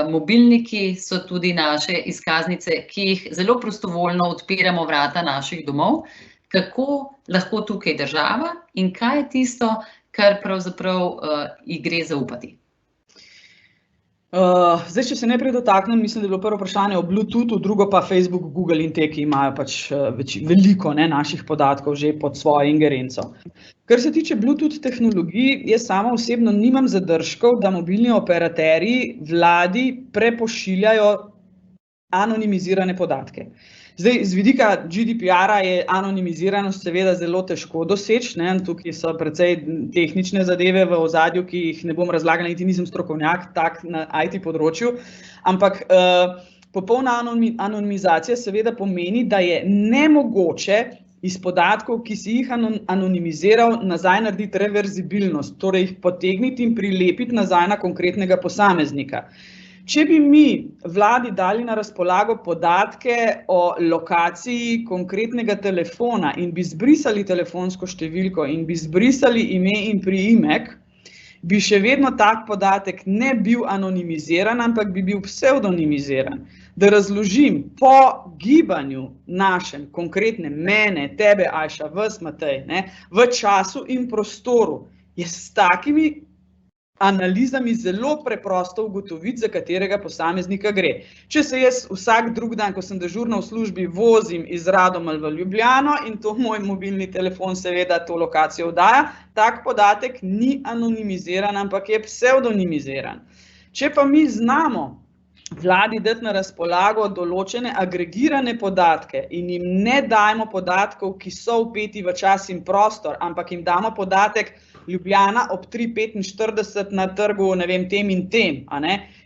mobilniki so tudi naše izkaznice, ki jih zelo prostovoljno odpiramo vrata naših domov. Kako lahko tukaj država in kaj je tisto, kar pravzaprav ji gre zaupati? Zdaj, če se najprej dotaknem, mislim, da je bilo prvo vprašanje o Bluetoothu, drugo pa Facebook, Google in te, ki imajo pač veliko naših podatkov že pod svojo ingerenco. Kar se tiče Bluetooth tehnologij, jaz sama osebno nimam zadržkov, da mobilni operaterji vladi prepošiljajo anonimizirane podatke. Zdaj, z vidika GDPR-a je anonimiziranost seveda zelo težko doseči, tukaj so precej tehnične zadeve v ozadju, ki jih ne bom razlagala, niti nisem strokovnjak tak na IT področju, ampak popolna anonimizacija seveda pomeni, da je nemogoče iz podatkov, ki si jih anonimiziral, nazaj narediti reverzibilnost, torej jih potegniti in prilepiti nazaj na konkretnega posameznika. Če bi mi vladi dali na razpolago podatke o lokaciji konkretnega telefona in bi zbrisali telefonsko številko in bi zbrisali ime in priimek, bi še vedno tak podatek ne bil anonimiziran, ampak bi bil psevdonimiziran. Da razložim, po gibanju našem, konkretnem mene, tebe, Ajša, vas, Matej, v času in prostoru, je s takimi analizami zelo preprosto ugotoviti, za katerega posameznika gre. Če se jaz vsak drug dan, ko sem dežurna v službi, vozim iz Radomelj v Ljubljano in to moj mobilni telefon seveda to lokacijo oddaja, tak podatek ni anonimiziran, ampak je psevdonimiziran. Če pa mi znamo vladi dati na razpolago določene agregirane podatke in jim ne dajemo podatkov, ki so vpeti v čas in prostor, ampak jim damo podatek Ljubljana ob 3:45 na trgu, ne vem, tem in tem,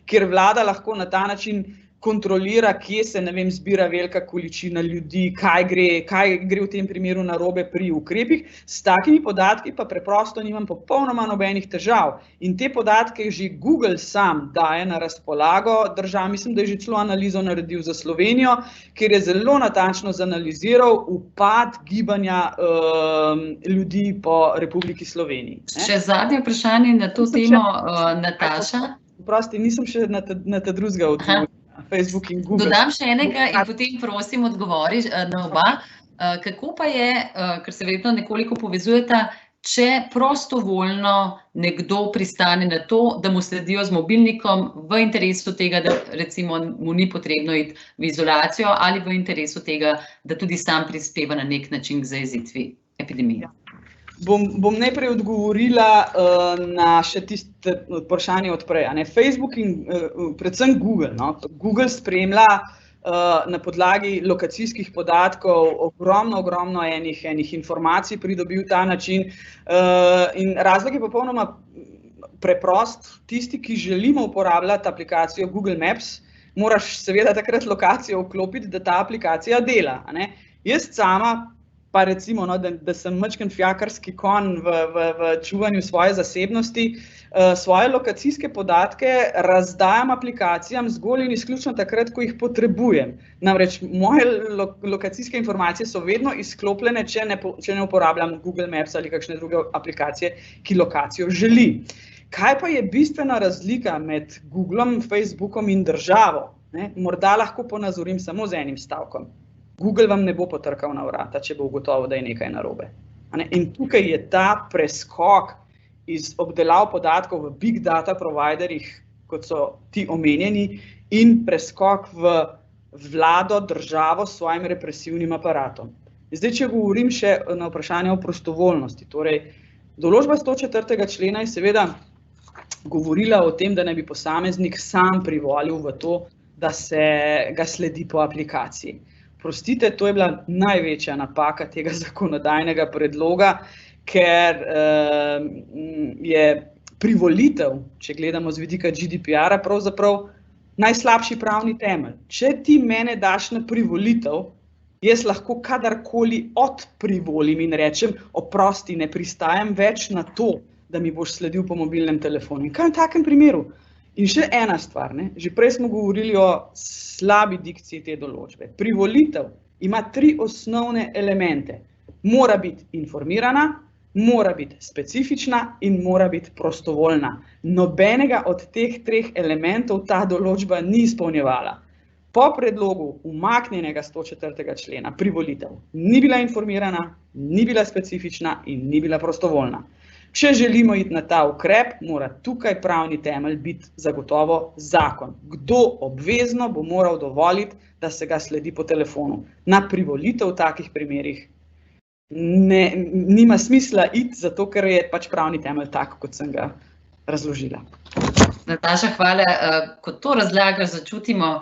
kjer vlada lahko na ta način kontrolira, kje se, ne vem, zbira velika količina ljudi, kaj gre v tem primeru narobe pri ukrepih. S takimi podatki pa preprosto nimam popolnoma nobenih težav. In te podatke že Google sam daje na razpolago državam. Mislim, da je že celo analizo naredil za Slovenijo, kjer je zelo natančno zanaliziral upad gibanja ljudi po Republiki Sloveniji. Še zadnje vprašanje na to temo, Nataša. Prosti, nisem še na ta drugega odgovorila. Facebook in Google. Dodam še enega in potem prosim odgovori na oba. Kako pa je, ker se verjetno nekoliko povezujeta, če prostovoljno nekdo pristane na to, da mu sledijo z mobilnikom v interesu tega, da recimo mu ni potrebno iti v izolacijo ali v interesu tega, da tudi sam prispeva na nek način k zajezitvi epidemije? Bom najprej odgovorila na še tisto vprašanje od prej. Facebook in predvsem Google. Google spremlja na podlagi lokacijskih podatkov ogromno enih informacij pridobil ta način. In razlog je popolnoma preprost. Tisti, ki želimo uporabljati aplikacijo Google Maps, moraš seveda takrat lokacijo vklopiti, da ta aplikacija dela. Jaz sama, pa recimo, da sem majčken fijakarski konj v čuvanju svoje zasebnosti, svoje lokacijske podatke razdajam aplikacijam zgolj in izključno takrat, ko jih potrebujem. Namreč moje lokacijske informacije so vedno izklopljene, če ne uporabljam Google Maps ali kakšne druge aplikacije, ki lokacijo želi. Kaj pa je bistvena razlika med Googlom, Facebookom in državo? Morda lahko ponazorim samo z enim stavkom. Google vam ne bo potrkal na vrata, če bo ugotovil, da je nekaj narobe. In tukaj je ta preskok iz obdelav podatkov v big data providerjih, kot so ti omenjeni, in preskok v vlado, državo s svojim represivnim aparatom. Zdaj, če govorim še na vprašanje o prostovoljnosti, torej določba 104. člena je seveda govorila o tem, da naj bi posameznik sam privolil v to, da se ga sledi po aplikaciji. Prostite, to je bila največja napaka tega zakonodajnega predloga, ker je privolitev, če gledamo z vidika GDPR-a, pravzaprav najslabši pravni temelj. Če ti mene daš na privolitev, jaz lahko kadarkoli odprivolim in rečem, oprosti, ne pristajam več na to, da mi boš sledil po mobilnem telefonu. In kaj v takem primeru? In še ena stvar, ne? Že prej smo govorili o slabi dikciji te določbe. Privolitev ima 3 osnovne elemente. Mora biti informirana, mora biti specifična in mora biti prostovoljna. Nobenega od teh 3 elementov ta določba ni izpolnjevala. Po predlogu umaknjenega 104. člena privolitev ni bila informirana, ni bila specifična in ni bila prostovoljna. Če želimo iti na ta ukrep, mora tukaj pravni temelj biti zagotovo zakon. Kdo obvezno bo moral dovoliti, da se ga sledi po telefonu. Na privolitev v takih primerih nima smisla iti, zato ker je pač pravni temelj tak, kot sem ga razložila. Nataša, hvala. Ko to razlagaš, začutimo,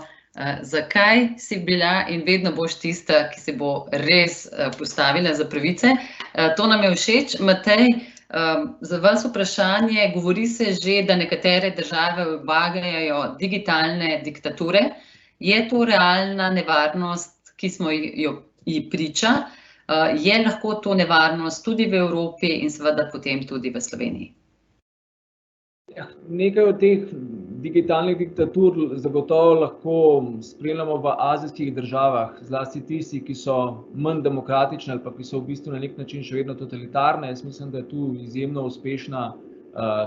zakaj si bila in vedno boš tista, ki se bo res postavila za pravice. To nam je všeč. Matej, za vas vprašanje, govori se že, da nekatere države uvagajo digitalne diktature. Je to realna nevarnost, ki smo ji priča? Je lahko to nevarnost tudi v Evropi in seveda potem tudi v Sloveniji? Ja, nekaj od teh digitalnih diktatur zagotovo lahko spremljamo v azijskih državah, zlasti tisti, ki so manj demokratične ali pa ki so v bistvu na nek način še vedno totalitarne. Jaz mislim, da je tu izjemno uspešna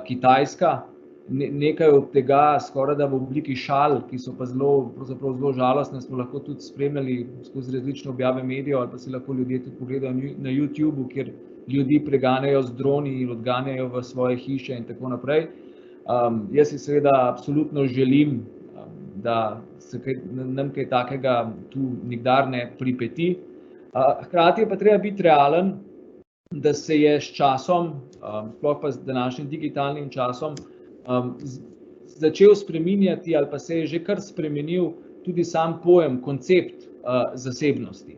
Kitajska. Nekaj od tega skoraj da v obliki šal, ki so pa zelo žalostne, smo lahko tudi spremljali skozi različne objave medijev ali pa si lahko ljudje tudi pogledajo na YouTubeu, kjer ljudi preganjajo z droni in odganjajo v svoje hiše in tako naprej. Jaz si seveda absolutno želim, da se nam kaj takega tu nikdar ne pripeti. Hkrati je pa treba biti realen, da se je s časom, sploh pa z današnjim digitalnim časom, začel spreminjati ali pa se je že kar spremenil tudi sam pojem, koncept zasebnosti.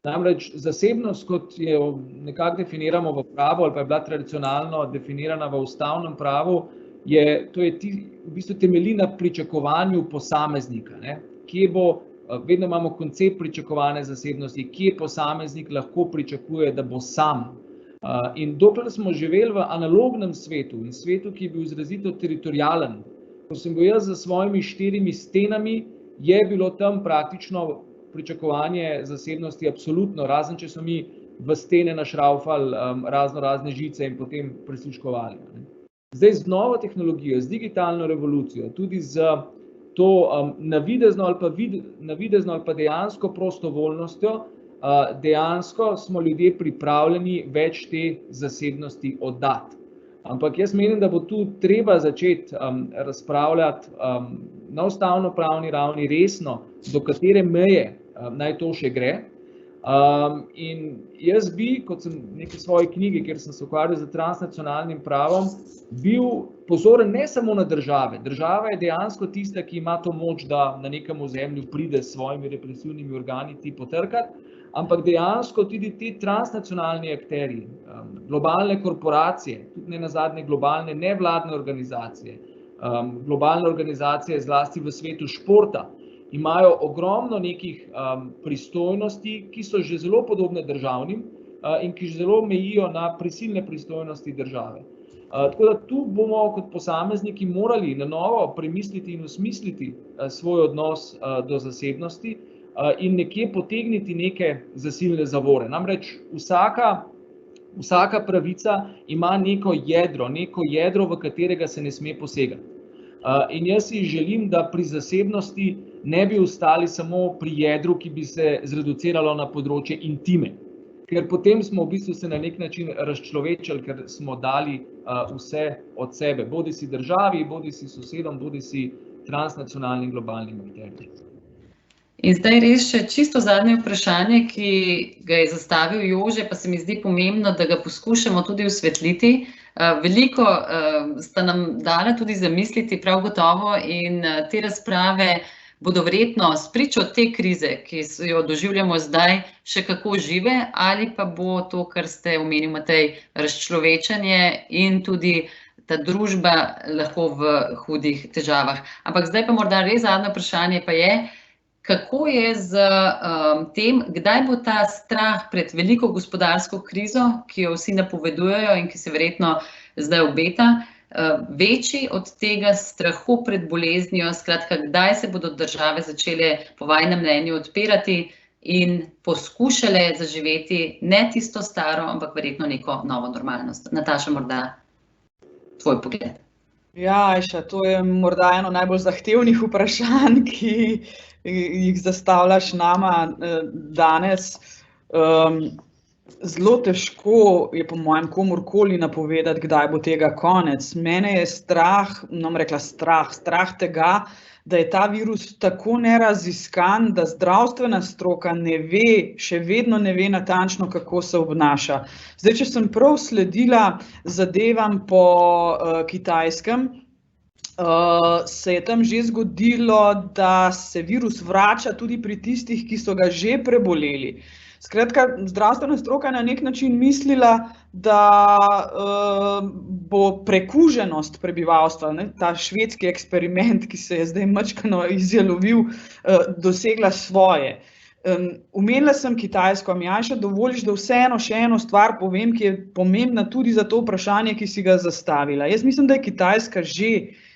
Namreč zasebnost, kot jo nekako definiramo v pravu ali pa je bila tradicionalno definirana v ustavnem pravu, v bistvu temelji na pričakovanju posameznika. Vedno imamo koncept pričakovane zasebnosti, kje posameznik lahko pričakuje, da bo sam. In dokler smo živeli v analognem svetu in svetu, ki je bil izrazito teritorialen, ko sem bil jaz za svojimi 4 stenami, je bilo tam praktično pričakovanje zasebnosti absolutno, razen če so mi v stene našraufali razne žice in potem prisluškovali. Zdaj z novo tehnologijo, z digitalno revolucijo, tudi z to navidezno ali pa dejansko prostovoljnostjo, dejansko smo ljudje pripravljeni več te zasebnosti oddati. Ampak jaz menim, da bo tu treba začeti razpravljati na ustavno-pravni ravni resno, do katere meje naj to še gre. In jaz bi, kot sem v neki svoji knjigi, kjer sem se ukvarjal z transnacionalnim pravom, bil pozoren ne samo na države. Država je dejansko tista, ki ima to moč, da na nekem ozemlju pride s svojimi represivnimi organi ti potrkati, ampak dejansko tudi ti transnacionalni akterji, globalne korporacije, tudi nenazadnje globalne nevladne organizacije, globalne organizacije zlasti v svetu športa, imajo ogromno nekih pristojnosti, ki so že zelo podobne državnim in ki že zelo mejijo na prisilne pristojnosti države. Tako da tu bomo kot posamezniki morali na novo premisliti in osmisliti svoj odnos do zasebnosti in nekje potegniti neke zasilne zavore. Namreč vsaka pravica ima neko jedro, v katerega se ne sme posegati. In jaz si želim, da pri zasebnosti ne bi ostali samo pri jedru, ki bi se zreduciralo na področje intime. Ker potem smo v bistvu se na nek način razčlovečili, ker smo dali vse od sebe, bodisi državi, bodisi sosedom, bodisi transnacionalnim globalnim akterjem. In zdaj res še čisto zadnje vprašanje, ki ga je zastavil Jože, pa se mi zdi pomembno, da ga poskušamo tudi osvetliti. Veliko sta nam dala tudi zamisliti prav gotovo in te razprave bodo verjetno spričo te krize, ki jo doživljamo zdaj, še kako žive, ali pa bo to, kar ste omenili, Matej, razčlovečenje in tudi ta družba lahko v hudih težavah. Ampak zdaj pa morda res zadnje vprašanje pa je, kako je z tem, kdaj bo ta strah pred veliko gospodarsko krizo, ki jo vsi napovedujejo in ki se verjetno zdaj obeta, večji od tega strahu pred boleznijo, skratka, kdaj se bodo države začele po vajinem mnenju odpirati in poskušale zaživeti ne tisto staro, ampak verjetno neko novo normalnost. Nataša, morda tvoj pogled. Ja, Ajša, to je morda eno najbolj zahtevnih vprašanj, ki jih zastavljaš nama danes. Zelo težko je po mojem komurkoli napovedati, kdaj bo tega konec. Mene je strah tega, da je ta virus tako neraziskan, da zdravstvena stroka še vedno ne ve natančno, kako se obnaša. Zdaj, če sem prav sledila zadevam po Kitajskem, se je tam že zgodilo, da se virus vrača tudi pri tistih, ki so ga že preboleli. Skratka, zdravstvena stroka je na nek način mislila, da bo prekuženost prebivalstva, ta švedski eksperiment, ki se je zdaj majčkeno izjalovil, dosegla svoje. Omenila sem Kitajsko, mi Ajša dovoliš, da vseeno še eno stvar povem, ki je pomembna tudi za to vprašanje, ki si ga zastavila. Jaz mislim, da je Kitajska že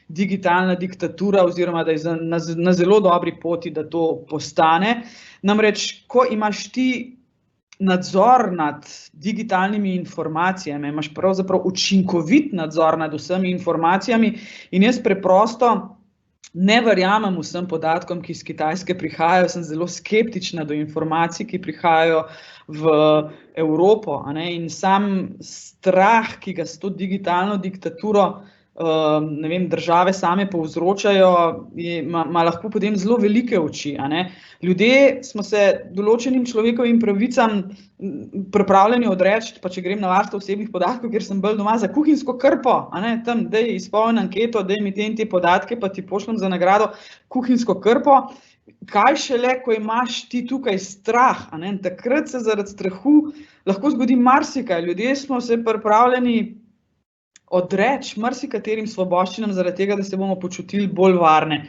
digitalna diktatura oziroma da je na zelo dobri poti, da to postane. Namreč, ko imaš ti nadzor nad digitalnimi informacijami, imaš pravzaprav učinkovit nadzor nad vsemi informacijami in jaz preprosto ne verjamem vsem podatkom, ki iz Kitajske prihajajo, sem zelo skeptična do informacij, ki prihajajo v Evropo, in sam strah, ki ga s to digitalno diktaturo države same povzročajo, ima lahko potem zelo velike oči. Ljudje smo se določenim človekovim pravicam pripravljeni odreči, pa če grem na varstvo osebnih podatkov, ker sem bolj doma za kuhinjsko krpo, tam daj izpolni anketo, daj mi te in te podatke, pa ti pošljem za nagrado kuhinjsko krpo. Kaj šele, ko imaš ti tukaj strah, takrat se zaradi strahu lahko zgodi marsikaj. Ljudje smo se pripravljeni odreči marsikaterim svoboščinam zaradi tega, da se bomo počutili bolj varne.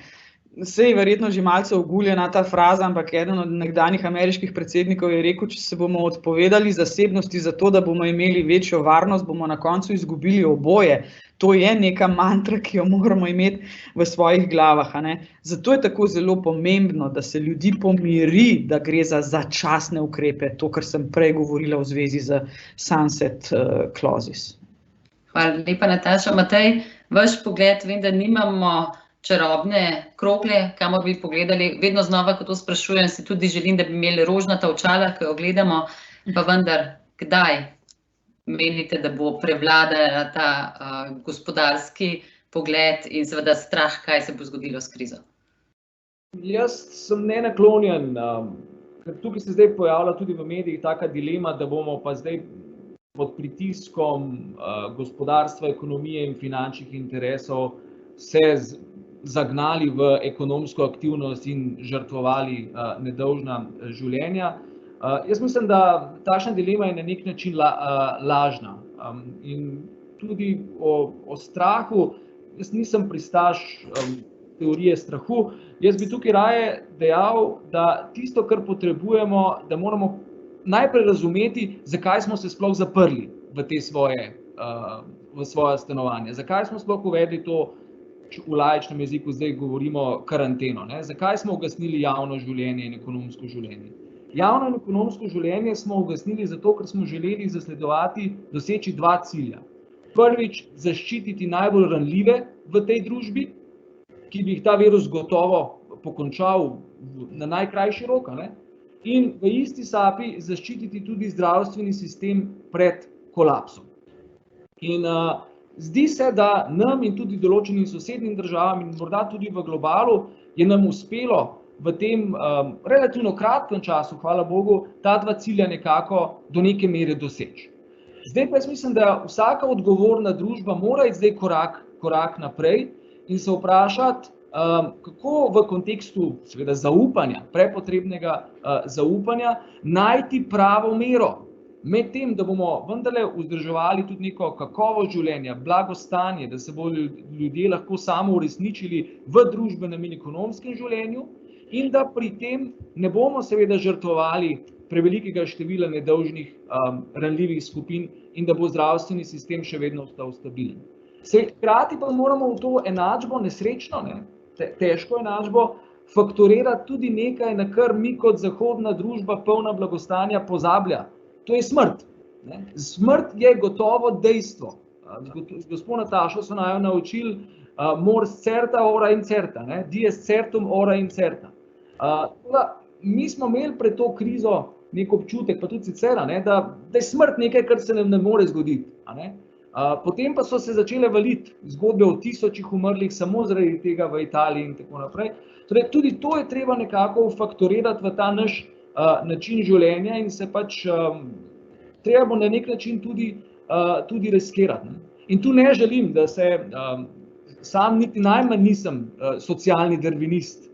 Sej verjetno že malce oguljena ta fraza, ampak eden od nekdanjih ameriških predsednikov je rekel, če se bomo odpovedali zasebnosti za to, da bomo imeli večjo varnost, bomo na koncu izgubili oboje. To je neka mantra, ki jo moramo imeti v svojih glavah. Zato je tako zelo pomembno, da se ljudi pomiri, da gre za začasne ukrepe, to, kar sem prej govorila v zvezi z sunset clauses. Hvala lepa, Nataša. Matej, vaš pogled, vem, da nimamo čarobne krogle, kamor bi pogledali. Vedno znova, ko to sprašujem, si tudi želim, da bi imeli rožnata očala, ko jo gledamo, pa vendar, kdaj menite, da bo prevladala ta gospodarski pogled in seveda strah, kaj se bo zgodilo s krizo? Jaz sem nenaklonjen, ker tukaj se zdaj pojavlja tudi v medijih taka dilema, da bomo pa zdaj pod pritiskom gospodarstva, ekonomije in finančnih interesov se zagnali v ekonomsko aktivnost in žrtvovali nedolžna življenja. Jaz mislim, da takšna dilema je na nek način lažna. In tudi o strahu, jaz nisem pristaš teorije strahu, jaz bi tukaj raje dejal, da tisto, kar potrebujemo, da moramo najprej razumeti, zakaj smo se sploh zaprli v svoja stanovanja, zakaj smo sploh uvedli to, v laičnem jeziku zdaj govorimo karanteno, zakaj smo ugasnili javno življenje in ekonomsko življenje. Javno in ekonomsko življenje smo ugasnili zato, ker smo želeli doseči dva cilja. Prvič, zaščititi najbolj ranljive v tej družbi, ki bi jih ta virus gotovo pokončal na najkrajši rok, in v isti sapi zaščititi tudi zdravstveni sistem pred kolapsom. In zdi se, da nam in tudi določenim sosednjim državam in morda tudi v globalu je nam uspelo v tem relativno kratkem času, hvala Bogu, ta dva cilja nekako do neke mere doseči. Zdaj pa jaz mislim, da vsaka odgovorna družba mora iti zdaj korak naprej in se vprašati, kako v kontekstu seveda zaupanja, prepotrebnega zaupanja, najti pravo mero med tem, da bomo vendarle vzdrževali tudi neko kakovost življenja, blagostanje, da se bodo ljudje lahko samo uresničili v družbenem in ekonomskem življenju in da pri tem ne bomo seveda žrtvovali prevelikega števila nedolžnih ranljivih skupin in da bo zdravstveni sistem še vedno ostal stabilen. Hkrati pa moramo v to enačbo, nesrečno, težko enačbo, fakturirati tudi nekaj, na kar mi kot zahodna družba polna blagostanja pozablja. To je smrt. Smrt je gotovo dejstvo. Gospod Natašo so naju naučili mors certa, ora incerta, dies certum, ora incerta. Mi smo imeli pred to krizo nek občutek, pa tudi sicer, da je smrt nekaj, kar se nam ne more zgoditi. Potem pa so se začele valiti zgodbe o tisočih umrlih samo zaradi tega v Italiji in tako naprej. Torej, tudi to je treba nekako fakturirati v ta naš način življenja in se pač treba bo na nek način tudi riskirati. In tu ne želim, da se sam niti najmanj nisem socialni darvinist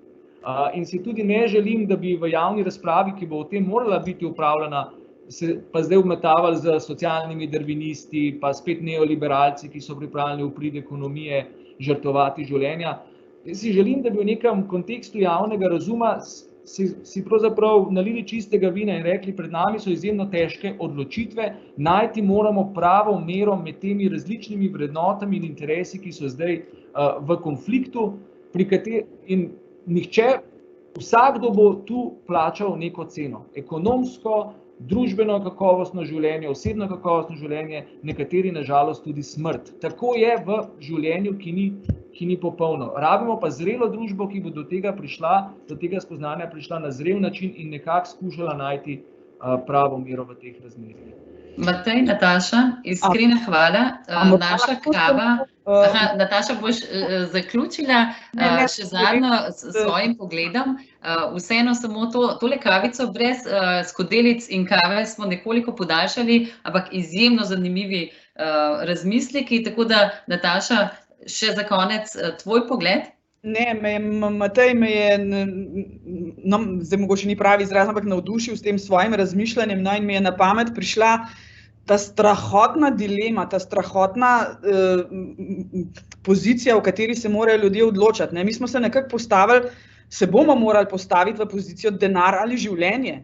in si tudi ne želim, da bi v javni razpravi, ki bo o tem morala biti upravljena, se pa zdaj obmetavali z socialnimi darvinisti, pa spet neoliberalci, ki so pripravljeni v prid ekonomije žrtvovati življenja. Si želim, da bi v nekem kontekstu javnega razuma si pravzaprav nalili čistega vina in rekli, pred nami so izjemno težke odločitve, najti moramo pravo mero med temi različnimi vrednotami in interesi, ki so zdaj v konfliktu, in vsakdo bo tu plačal neko ceno, ekonomsko, družbeno kakovostno življenje, osebno kakovostno življenje, nekateri na žalost tudi smrt. Tako je v življenju, ki ni popolno. Rabimo pa zrelo družbo, ki bo do tega spoznanja prišla na zrel način in nekako skušala najti pravo mero v teh razmerah. Matej, Nataša, iskrena hvala. Naša kava. Nataša, boš zaključila še zadnjo s svojim pogledom. Vseeno samo tole kavico brez skodelic in kave smo nekoliko podaljšali, ampak izjemno zanimivi razmisleki. Tako da, Nataša, še za konec tvoj pogled? Ne, Matej me je, zdaj mogoče ni pravi izraz, ampak navdušil s tem svojim razmišljanjem, in mi je na pamet prišla ta strahotna dilema, ta strahotna pozicija, v kateri se morajo ljudje odločati. Mi smo se nekako postavili, se bomo morali postaviti v pozicijo denar ali življenje.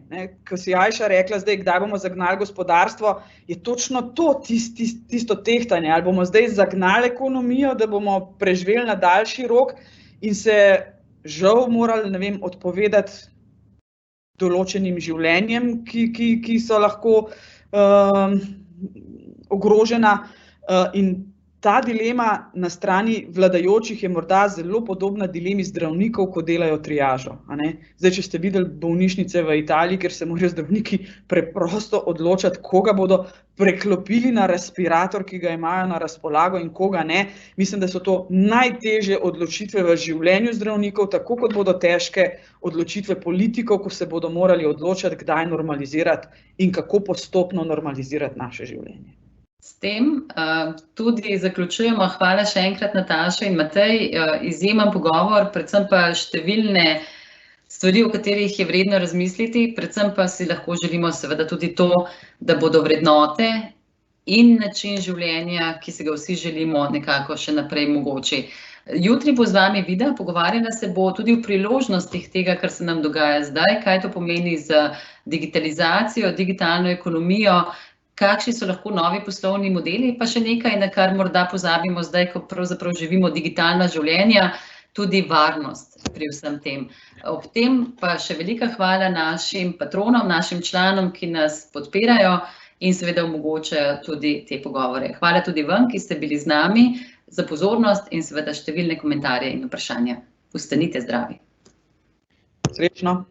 Ko si Ajša rekla zdaj, kdaj bomo zagnali gospodarstvo, je točno to tisto tehtanje. Ali bomo zdaj zagnali ekonomijo, da bomo preživeli na daljši rok in se žal morali, odpovedati določenim življenjem, ki so lahko ogrožena. In ta dilema na strani vladajočih je morda zelo podobna dilemi zdravnikov, ko delajo triažo. Zdaj, če ste videli bolnišnice v Italiji, kjer se morajo zdravniki preprosto odločati, koga bodo preklopili na respirator, ki ga imajo na razpolago in koga ne. Mislim, da so to najtežje odločitve v življenju zdravnikov, tako kot bodo težke odločitve politikov, ko se bodo morali odločati, kdaj normalizirati in kako postopno normalizirati naše življenje. S tem tudi zaključujemo. Hvala še enkrat, Nataša in Matej. Izjemen pogovor, predvsem pa številne stvari, o katerih je vredno razmisliti. Predvsem pa si lahko želimo seveda tudi to, da bodo vrednote in način življenja, ki se ga vsi želimo, nekako še naprej mogoči. Jutri bo z vami Vida, pogovarjala se bo tudi o priložnostih tega, kar se nam dogaja zdaj, kaj to pomeni za digitalizacijo, digitalno ekonomijo, kakšni so lahko novi poslovni modeli, pa še nekaj, na kar morda pozabimo zdaj, ko pravzaprav živimo digitalna življenja, tudi varnost pri vsem tem. Ob tem pa še velika hvala našim patronom, našim članom, ki nas podpirajo in seveda omogočajo tudi te pogovore. Hvala tudi vam, ki ste bili z nami, za pozornost in seveda številne komentarje in vprašanja. Ostanite zdravi. Srečno.